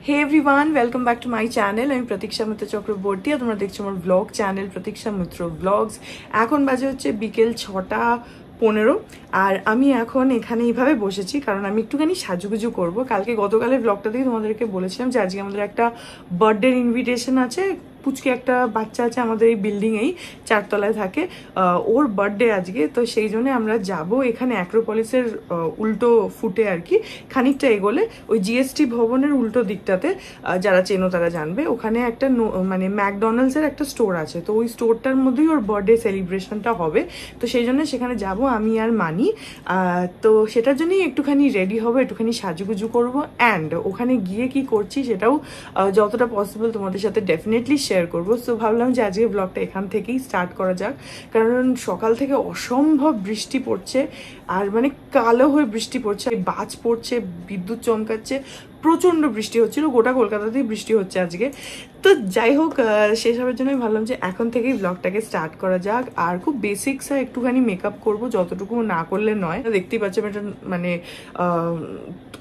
Hey everyone, welcome back to my channel. I'm Pratiksha Mitra Chakraborty আর তোমরা দেখছো আমার vlog channel Pratiksha Mitra Vlogs. এখন বাজে হচ্ছে বিকেল 6:15 আর আমি এখন এখানে এইভাবে বসেছি কারণ আমি একটুখানি সাজুগুজু করব। কালকে গতকালের ব্লগটাতেই তোমাদেরকে বলেছিলাম যে আজকে আমাদের একটা বার্থডে ইনভিটেশন আছে। পুচকে একটা বাচ্চা আছে আমাদের এই বিল্ডিং এই 4 তলায় থাকে, ওর বার্থডে আজকে, তো সেই জন্য আমরা যাব এখানে অ্যাক্রোপলিসের উল্টো ফুটে আর কি, খানিকটা এগোলে ওই জিএসটি ভবনের উল্টো দিকটাতে, যারা চেনো তারা জানবে, ওখানে একটা মানে ম্যাকডোনাল্ডসের একটা স্টোর আছে, তো ওই স্টোরটার মধ্যেই ওর বার্থডে সেলিব্রেশনটা হবে। তো সেই জন্য সেখানে যাব আমি আর মানি। তো সেটার জন্যই একটুখানি রেডি হবো, একটুখানি সাজুগুজু করবো, অ্যান্ড ওখানে গিয়ে কি করছি সেটাও যতটা পসিবল তোমাদের সাথে ডেফিনেটলি শেয়ার করবো। সো ভাবলাম যে আজকে ব্লগটা এখান থেকেই স্টার্ট করা যাক, কারণ সকাল থেকে অসম্ভব বৃষ্টি পড়ছে, আর মানে কালো হয়ে বৃষ্টি পড়ছে, বাজ পড়ছে, বিদ্যুৎ চমকাচ্ছে, প্রচন্ড বৃষ্টি হচ্ছিল, গোটা কলকাতাতেই বৃষ্টি হচ্ছে আজকে। তো যাই হোক, সেসবের জন্যই ভাবলাম যে এখন থেকেই ব্লগটাকে স্টার্ট করা যাক। আর খুব বেসিক্স একটুখানি মেকআপ করবো, যতটুকু না করলে নয়। দেখতেই পাচ্ছি আমি একটা মানে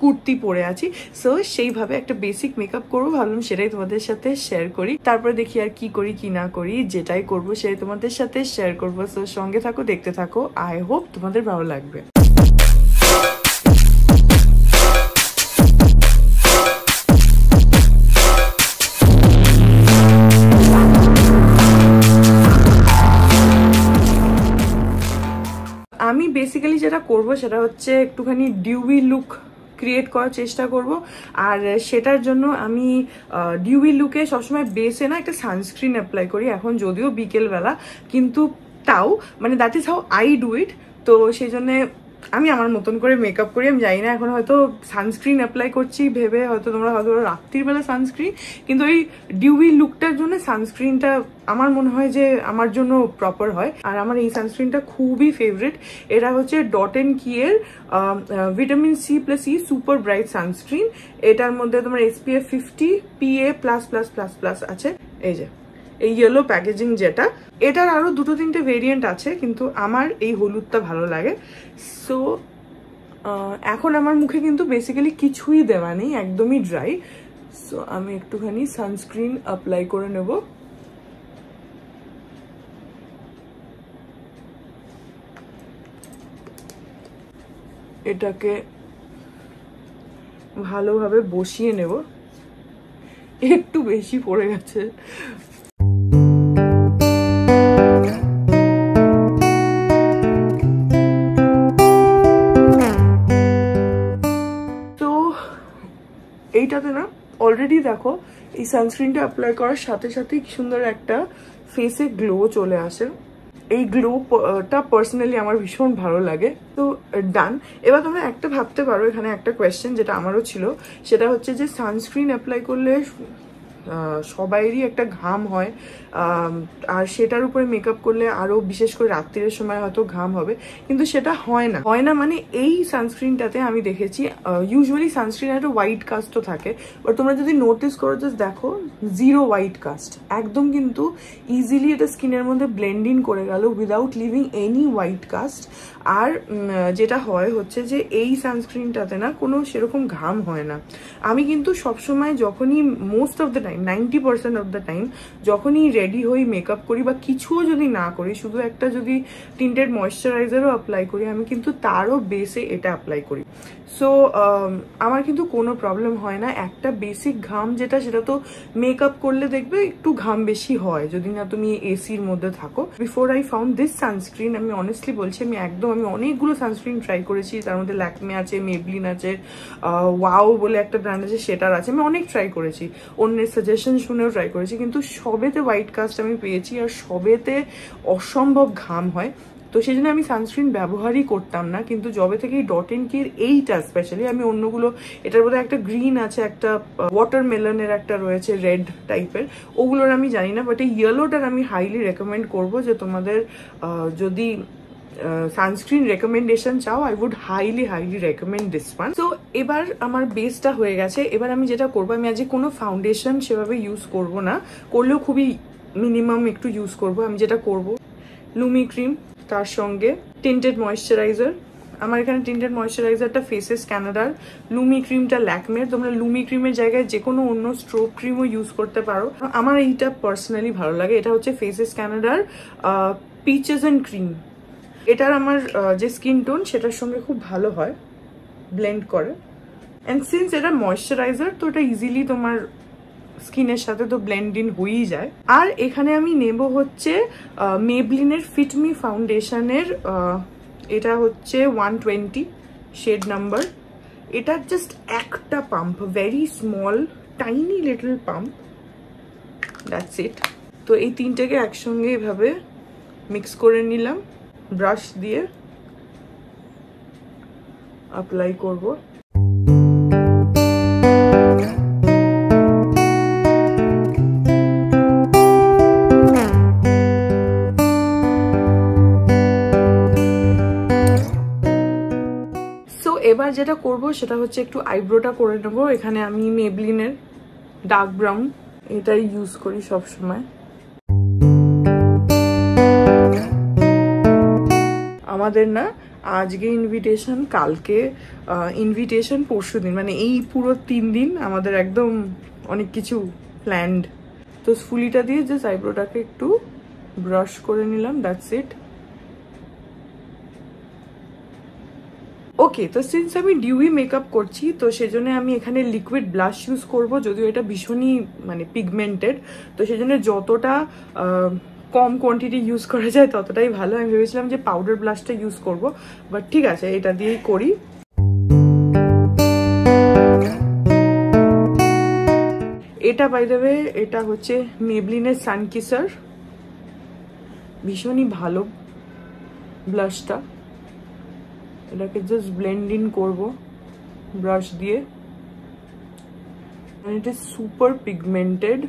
কুর্তি পরে আছি, সো সেইভাবে একটা বেসিক মেকআপ করবো, ভাবলাম সেটাই তোমাদের সাথে শেয়ার করি। তারপরে দেখি আর কি করি কি না করি, যেটাই করবো সেটাই তোমাদের সাথে শেয়ার করবো। সো সঙ্গে থাকো, দেখতে থাকো, আই হোপ তোমাদের ভালো লাগবে। আমি বেসিক্যালি যেটা করব সেটা হচ্ছে একটুখানি ডিউই লুক ক্রিয়েট করার চেষ্টা করব, আর সেটার জন্য আমি ডিউই লুকে সবসময় বেসে না একটা সানস্ক্রিন অ্যাপ্লাই করি। এখন যদিও বিকেলবেলা, কিন্তু তাও মানে that is how I do it. তো সেই জন্যে আমি আমার মতন করে মেকআপ করি। আমি জানি না এখন হয়তো সানস্ক্রিন অ্যাপ্লাই করছি ভেবে হয়তো তোমরা হয়তো রাত্রির বেলা সানস্ক্রিন, কিন্তু ওই ডিউই লুকটার জন্য সানস্ক্রিনটা আমার মনে হয় যে আমার জন্য প্রপার হয়। আর আমার এই সানস্ক্রিনটা খুবই ফেভারিট। এটা হচ্ছে ডট এন্ড কি এর vitamin C plus E super bright sunscreen. এটার মধ্যে তোমার SPF 50 PA++++ আছে। এই যে এই ইয়েলো প্যাকেজিং, যেটা এটার আরো 2-3টে ভেরিয়েন্ট আছে, কিন্তু আমার এই হলুদটা ভালো লাগে। সো এখন আমার মুখে কিন্তু বেসিক্যালি কিছুই দেওয়া নেই, একদমই ড্রাই। সো আমি একটুখানি সানস্ক্রিন অ্যাপ্লাই করে নেব। এটাকে ভালোভাবে বসিয়ে নেব, একটু বেশি পড়ে গেছে। এইটাতে না অলরেডি দেখো এই সানস্ক্রিনটা অ্যাপ্লাই করার সাথে সাথেই কি সুন্দর একটা ফেসে গ্লো চলে আসে। এই গ্লোটা পার্সোনালি আমার ভীষণ ভালো লাগে। তো ডান। এবার তোমরা একটা ভাবতে পারো, এখানে একটা কোয়েশ্চেন যেটা আমারও ছিল, সেটা হচ্ছে যে সানস্ক্রিন অ্যাপ্লাই করলে সবাইরই একটা ঘাম হয়, আর সেটার উপরে মেকআপ করলে আরো বিশেষ করে রাত্রির সময় হয়তো ঘাম হবে, কিন্তু সেটা হয় না মানে এই সানস্ক্রিনটাতে আমি দেখেছি ইউজুয়ালি সানস্ক্রিন একটা হোয়াইট কাস্টও থাকে, বাট তোমরা যদি নোটিস করো জাস্ট দেখো জিরো হোয়াইট কাস্ট, একদম কিন্তু ইজিলি এটা স্কিনের মধ্যে ব্লেন্ড ইন করে গেল without leaving any white cast. আর যেটা হয় হচ্ছে যে এই সানস্ক্রিনটাতে না কোনো সেরকম ঘাম হয় না। আমি কিন্তু সবসময় যখনই most of the time 90% of the time যখনই রেডি হই, মেকআপ করি বা কিছুও যদি না করি, শুধু একটা যদি টিন্টেড ময়েশ্চারাইজারও অ্যাপ্লাই করি, আমি কিন্তু তারও বেসে এটা অ্যাপ্লাই করি। সো আমার কিন্তু কোনো প্রবলেম হয় না। একটা বেসিক ঘাম যেটা, সেটা তো মেকআপ করলে দেখবে একটু ঘাম বেশি হয় যদি না তুমি এসির মধ্যে থাকো। Before I found this sunscreen, আমি অনেস্টলি বলছি, আমি অনেকগুলো সানস্ক্রিন ট্রাই করেছি, তার মধ্যে ল্যাকমে আছে, মেবলিন আছে, ওয়াও বলে একটা ব্র্যান্ড আছে সেটার আছে, আমি অনেক ট্রাই করেছি, অন্যের সাজেশন শুনেও ট্রাই করেছি, কিন্তু সবেতে হোয়াইট কাস্ট আমি পেয়েছি আর সবেতে অসম্ভব ঘাম হয়। তো সেই জন্য আমি সানস্ক্রিন ব্যবহারই করতাম না, কিন্তু যবে থেকে ডট এন্ড কি এর এইটা স্পেশালি, আমি অন্যগুলো, এটার মধ্যে একটা গ্রিন আছে, একটা ওয়াটারমেলনের একটা রয়েছে রেড টাইপের, ওগুলোর আমি জানি না, বাট এই ইয়েলোটার আমি হাইলি রেকমেন্ড করবো যে তোমাদের যদি সানস্ক্রিন রেকমেন্ডেশন চাও, I would highly recommend this one. তো এবার আমার বেসটা হয়ে গেছে। এবার আমি যেটা করবো, আমি আজকে কোনো ফাউন্ডেশন সেভাবে ইউজ করব না, করলেও খুবই মিনিমাম একটু ইউজ করব। আমি যেটা করব, লুমি ক্রিম, তার সঙ্গে টিন্টেড ময়েশ্চারাইজার, আমার এখানে টিন্টেড ময়েশ্চারাইজারটা ফেসেস ক্যানাডার, লুমি ক্রিমটা ল্যাকমের। তোমরা লুমি ক্রিমের জায়গায় যে কোনো অন্য স্ট্রোক ক্রিমও ইউজ করতে পারো। আমার এইটা পার্সোনালি ভালো লাগে। এটা হচ্ছে ফেসেস ক্যানাডার পিচেস অ্যান্ড ক্রিম। এটার আমার যে স্কিন টোন সেটার সঙ্গে খুব ভালো হয়, ব্লেন্ড করে। অ্যান্ড সিন্স এটা ময়েশ্চারাইজার তো এটা ইজিলি তোমার স্কিনের সাথে তো ব্লেন্ড ইন হয়েই যায়। আর এখানে আমি নেব হচ্ছে মেবলিনের ফিট মি ফাউন্ডেশনের, এটা হচ্ছে 120 শেড নাম্বার। এটা জাস্ট একটা pump, very small tiny little pump, that's it. তো এই তিনটাকে একসঙ্গে এভাবে মিক্স করে নিলাম, ব্রাশ দিয়ে অ্যাপ্লাই করব। এবার যেটা করব সেটা হচ্ছে একটু আইব্রোটা করে নেবো। এখানে আমি মেবলিনের ডার্ক ব্রাউন এটাই ইউজ করি সব সময়। আমাদের না আজকে ইনভিটেশন, কালকে ইনভিটেশন, পরশুদিন, মানে এই পুরো 3 দিন আমাদের একদম অনেক কিছু প্ল্যান্ড। তো ফুলিটা দিয়ে জাস্ট আইব্রোটাকে একটু ব্রাশ করে নিলাম, দ্যাটস ইট। ওকে, তো সিন্স আমি ডিউই মেকআপ করছি তো সেজন্য আমি এখানে লিকুইড ব্লাশ ইউজ করব, যদিও এটা ভীষণই মানে পিগমেন্টেড, তো সেজন্য যতটা কম কোয়ান্টিটি ইউজ করা যায় ততটাই ভালো। আমি ভেবেছিলাম যে পাউডার ব্লাশটা ইউজ করব, বাট ঠিক আছে এটা দিয়েই করি। এটা বাই দ্য ওয়ে এটা হচ্ছে মেবলিনের সানকিসার, ভীষণই ভালো ব্লাশটা। এটাকে জাস্ট ব্লেন্ড ইন করবো ব্রাশ দিয়ে। and it is super pigmented।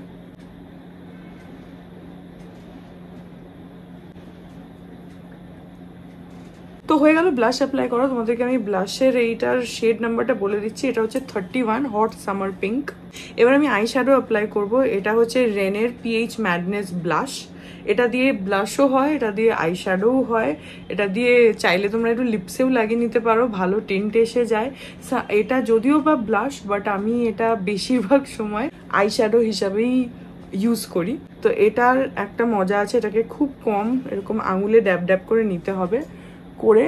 তো হয়ে গেল ব্লাশ অ্যাপ্লাই করা। তোমাদেরকে আমি ব্লাশের এইটার শেড নাম্বারটা বলে দিচ্ছি, এটা হচ্ছে 31 হট সামার পিঙ্ক। এবার আমি আই শ্যাডো অ্যাপ্লাই করব। এটা হচ্ছে রেনের পিএইচ ম্যাডনেস ব্লাশ। এটা দিয়ে ব্লাশও হয়, এটা দিয়ে আই শ্যাডোও হয়, এটা দিয়ে চাইলে তোমরা একটু লিপসেও লাগিয়ে নিতে পারো, ভালো টেন্ট এসে যায়। এটা যদিও বা ব্লাশ, বাট আমি এটা বেশিরভাগ সময় আই শ্যাডো হিসাবেই ইউজ করি। তো এটার একটা মজা আছে, এটাকে খুব কম এরকম আঙুলে ড্যাব ড্যাব করে নিতে হবে, করে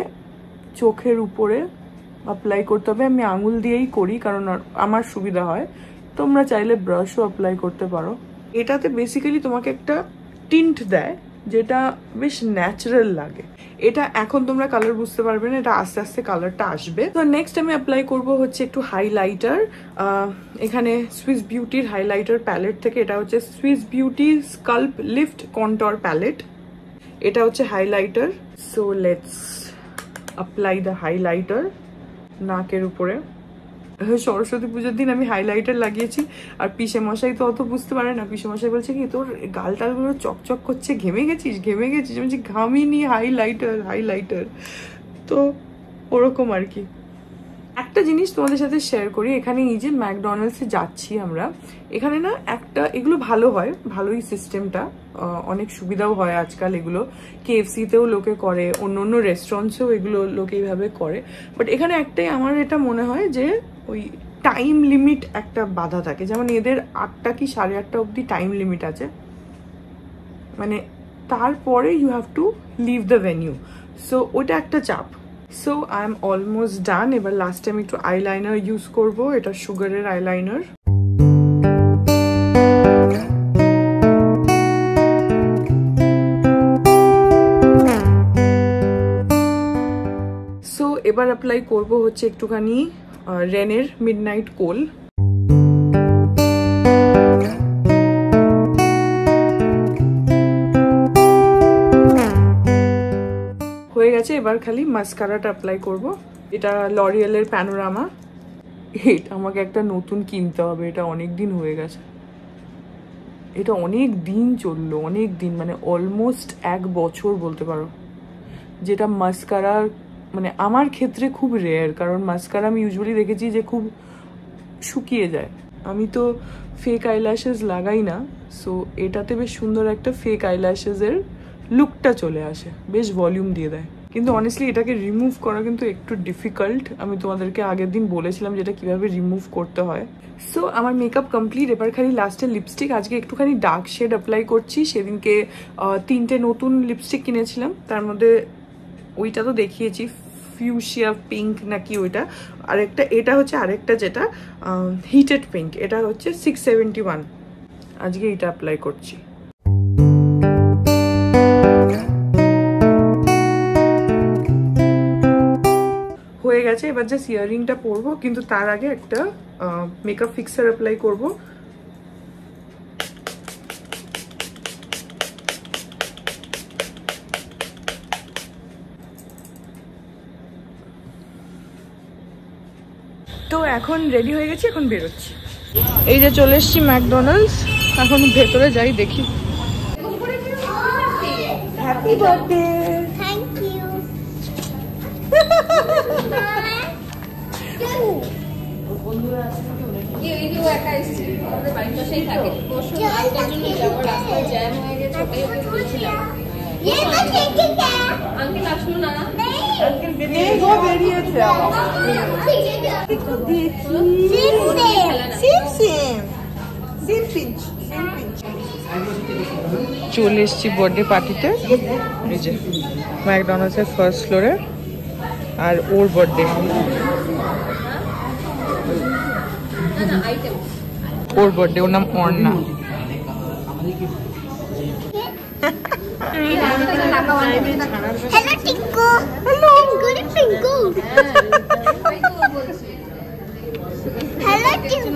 চোখের উপরে অ্যাপ্লাই করতে হবে। আমি আঙুল দিয়েই করি কারণ আমার সুবিধা হয়, তোমরা চাইলে ব্রাশও অ্যাপ্লাই করতে পারো। এটাতে বেসিক্যালি তোমাকে একটা টিন্ট দেয় যেটা বেশ ন্যাচারাল লাগে। এটা এখন তোমরা কালার বুঝতে পারবে না, এটা আস্তে আস্তে কালারটা আসবে। তো নেক্সট আমি অ্যাপ্লাই করব হচ্ছে একটু হাইলাইটার। এখানে সুইস বিউটির হাইলাইটার প্যালেট থেকে, এটা হচ্ছে Swiss Beauty sculpt lift contour palette. এটা হচ্ছে highlighter. So let's apply the highlighter নাকের উপরে। সরস্বতী পুজোর দিন আমি হাইলাইটার লাগিয়েছি, আর পিসে মশাই তো অত বুঝতে পারে না। পিসে মশাই বলছে কি, তোর গাল টালগুলো চকচক করছে, ঘেমে গেছিস ঘেমে গেছিস। বলছি ঘামিনি, হাইলাইটার হাইলাইটার। তো ওরকম আর কি। একটা জিনিস তোমাদের সাথে শেয়ার করি, এখানে এই যে ম্যাকডোনাল্ডসে যাচ্ছি আমরা, এখানে না একটা এগুলো ভালো হয়, ভালোই সিস্টেমটা, অনেক সুবিধাও হয় আজকাল এগুলো। KFC-তেও লোকে করে, অন্য অন্য রেস্টুরেন্টসেও এগুলো লোকে এইভাবে করে। বাট এখানে একটাই আমার এটা মনে হয় যে ওই টাইম লিমিট একটা বাধা থাকে। যেমন এদের 8টা কি 8:30 অবধি টাইম লিমিট আছে, মানে তারপরে you have to leave the venue. So ওটা একটা চাপ। So I am almost done. এবার লাস্ট টাইম একটু আইলাইনার ইউজ করবো, এটা সুগারের আইলাইনার। সো এবার অ্যাপ্লাই করবো হচ্ছে একটুখানি রেনের মিডনাইট কোল। হয়ে গেছে, এবার খালি মাস্কারাটা অ্যাপ্লাই করব। এটা লরিয়েলের প্যানোরামা। এটা আমাকে একটা নতুন কিনতে হবে, এটা অনেক দিন হয়ে গেছে, এটা অনেক দিন চললো, অনেক দিন মানে অলমোস্ট 1 বছর বলতে পারো। যেটা মাস্কারা মানে আমার ক্ষেত্রে খুব রেয়ার, কারণ মাস্কারা আমি ইউজুয়ালি দেখেছি যে খুব শুকিয়ে যায়। আমি তো ফেক আইল্যাশেস লাগাই না, সো এটাতে বেশ সুন্দর একটা ফেক আইল্যাশেসের লুকটা চলে আসে, বেশ ভলিউম দিয়ে দেয়। কিন্তু অনেস্টলি এটাকে রিমুভ করা কিন্তু একটু ডিফিকাল্ট। আমি তোমাদেরকে আগের দিন বলেছিলাম যেটা কিভাবে রিমুভ করতে হয়। সো আমার মেকআপ কমপ্লিট, এবার খালি লাস্টে লিপস্টিক। আজকে একটুখানি ডার্ক শেড অ্যাপ্লাই করছি। সেদিনকে 3টে নতুন লিপস্টিক কিনেছিলাম, তার মধ্যে ওইটা তো দেখিয়েছি, ফিউশিয়া পিঙ্ক নাকি ওইটা, আরেকটা এটা হচ্ছে আরেকটা যেটা হিটেড পিঙ্ক, এটা হচ্ছে 671। আজকে এটা অ্যাপ্লাই করছি। হয়ে গেছে, এবার জাস্ট ইয়াররিংটা পরবো, কিন্তু তার আগে একটা মেকআপ ফিক্সার অ্যাপ্লাই করবো। তো এখন রেডি হয়ে গেছি, এখন বেরোচ্ছি। এই যে চলে এসছি ম্যাকডোনাল্ডস, এখন ভেতরে যাই দেখি। Happy birthday. Thank you. একা এসেছি, আমাদের বাড়ির পাশেই থাকে। রাস্তার জন্য যাবো, রাস্তায় জ্যাম হয়ে গেছে, ওটাই ওকে বলছিলাম। আঙ্কেল আসলো না? চলে এসছি বার্থডে পার্টিতে। এই যে ম্যাকডোনাল্ডসের ফার্স্ট ফ্লোরে, আর ওর বার্থডে, ওর বার্থডে, ওর নাম Arna. Hello, Tinku. Hello. Tinku. Hello, Tinku.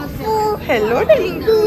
Hello, Tinku.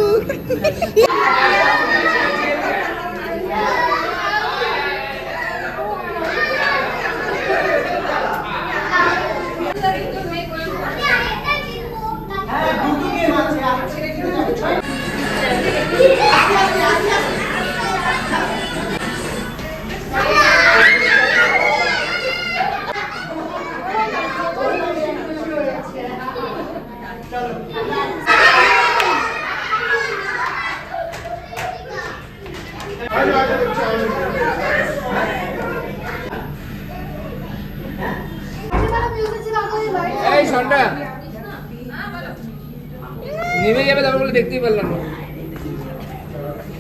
নেমে যাবে, তারপর বলে দেখতেই পারলাম না।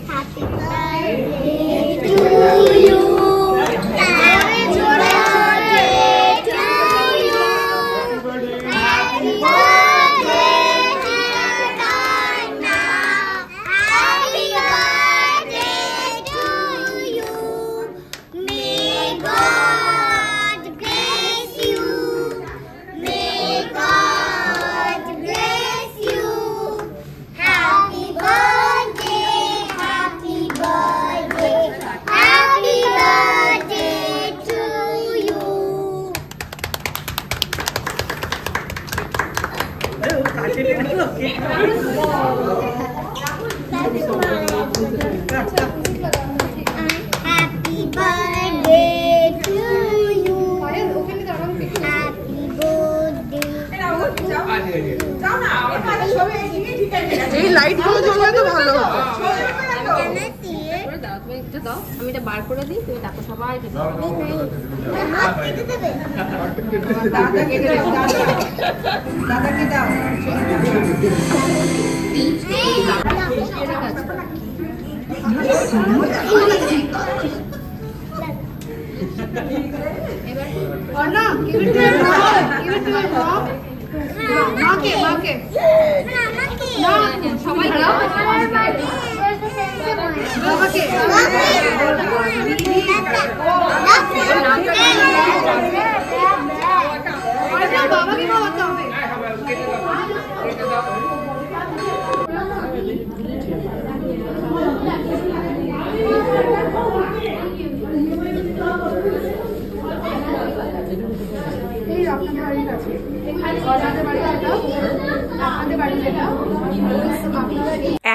Happy birthday to you. Happy birthday to you. Happy birthday to Donna. Happy birthday to you. May God bless you. May God bless you. Happy birthday, happy birthday, happy birthday to you. Happy birthday to you. Happy birthday. এই light গুলো জ্বললে তো ভালো হতো। আমি এটা বার করে দিই, তুমি তাকে সবাই সবাই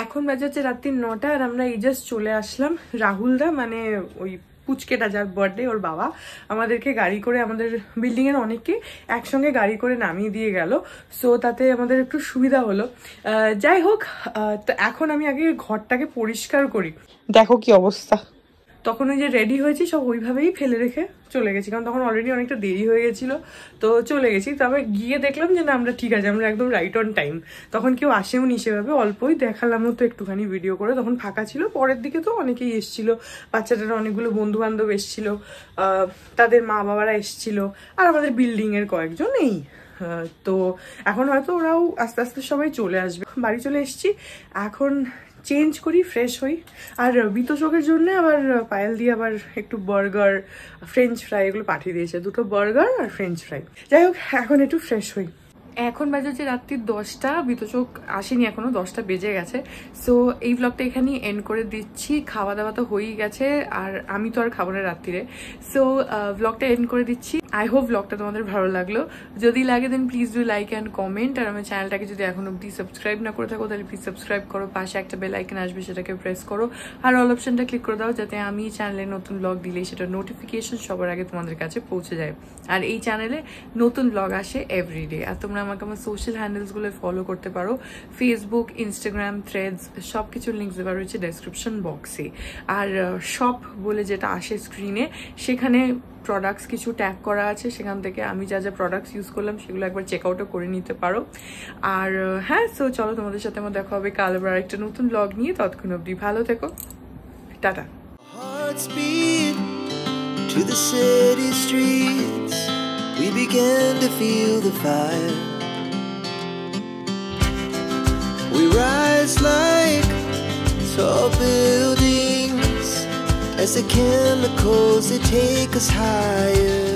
এখন বাজে হচ্ছে রাত্রি 9টা, আর আমরা এই জাস্ট চলে আসলাম। রাহুলদা মানে ওই পুচকেটা যার বার্থডে, ওর বাবা আমাদেরকে গাড়ি করে, আমাদের বিল্ডিং এর অনেককে একসঙ্গে গাড়ি করে নামিয়ে দিয়ে গেল। সো তাতে আমাদের একটু সুবিধা হলো। যাই হোক, তো এখন আমি আগে ঘরটাকে পরিষ্কার করি। দেখো কি অবস্থা, তখন ওই যে রেডি হয়েছি সব ওইভাবেই ফেলে রেখে চলে গেছি, কারণ তখন অলরেডি অনেকটা দেরি হয়ে গেছিলো, তো চলে গেছি। তবে গিয়ে দেখলাম যে না আমরা ঠিক আছে, আমরা একদম রাইট অন টাইম। তখন কেউ আসেও নি সেভাবে, অল্পই দেখালামও তো একটুখানি ভিডিও করে, তখন ফাঁকা ছিল। পরের দিকে তো অনেকেই এসছিল, বাচ্চাটারা অনেকগুলো বন্ধু বান্ধব এসছিল, তাদের মা বাবারা এসছিল, আর আমাদের বিল্ডিংয়ের কয়েকজন এই। তো এখন হয়তো ওরাও আস্তে আস্তে সবাই চলে আসবে। বাড়ি চলে এসছি, এখন চেঞ্জ করি, ফ্রেশ হই। আর বিতোষকের জন্য আবার পায়েল দিয়ে আবার একটু বার্গার, ফ্রেঞ্চ ফ্রাই এগুলো পাঠিয়ে দিয়েছে, 2টো বার্গার আর ফ্রেঞ্চ ফ্রাই। যাই হোক, এখন একটু ফ্রেশ হই। এখন বাজে হচ্ছে রাত্রি 10টা, বিতোষক আসেনি এখনো, 10টা বেজে গেছে। সো এই ব্লগটা এখানেই এন্ড করে দিচ্ছি। খাওয়া দাওয়া তো হয়েই গেছে, আর আমি তো আর খাবো না রাত্রিরে। সো ব্লগটা এন্ড করে দিচ্ছি। আই হোপ ব্লগটা তোমাদের ভালো লাগলো। যদি লাগে then please do like and comment. আর আমার চ্যানেলটাকে যদি এখন অব্দি সাবস্ক্রাইব না করে থাকো তাহলে প্লিজ সাবস্ক্রাইব করো। পাশে একটা বেল আইকন আসবে, সেটাকে প্রেস করো, আর অল অপশনটা ক্লিক করে দাও, যাতে আমি চ্যানেলে নতুন ব্লগ দিলেই সেটা নোটিফিকেশন সবার আগে তোমাদের কাছে পৌঁছে যায়। আর এই চ্যানেলে নতুন ব্লগ আসে এভরিডে। আর তোমরা আমাকে আমার সোশ্যাল হ্যান্ডেলসগুলো ফলো করতে পারো, ফেসবুক, ইনস্টাগ্রাম, থ্রেডস, সব কিছুর লিঙ্কস দেওয়া রয়েছে ডেসক্রিপশন বক্সে। আর শপ বলে যেটা আসে স্ক্রিনে, সেখানে প্রোডাক্টস কিছু ট্যাগ করা আছে, সেখান থেকে আমি যা যা প্রোডাক্টস ইউজ করলাম সেগুলো একবার চেক আউটও করে নিতে পারো। আর হ্যাঁ, সো চলো তোমাদের সাথে আমার দেখা হবে কাল আবার একটা নতুন ব্লগ নিয়ে। ততক্ষণ অবধি ভালো থেকো, tata. To the city streets, we began to feel the fire. We rise like tall buildings as the chemicals, they take us higher.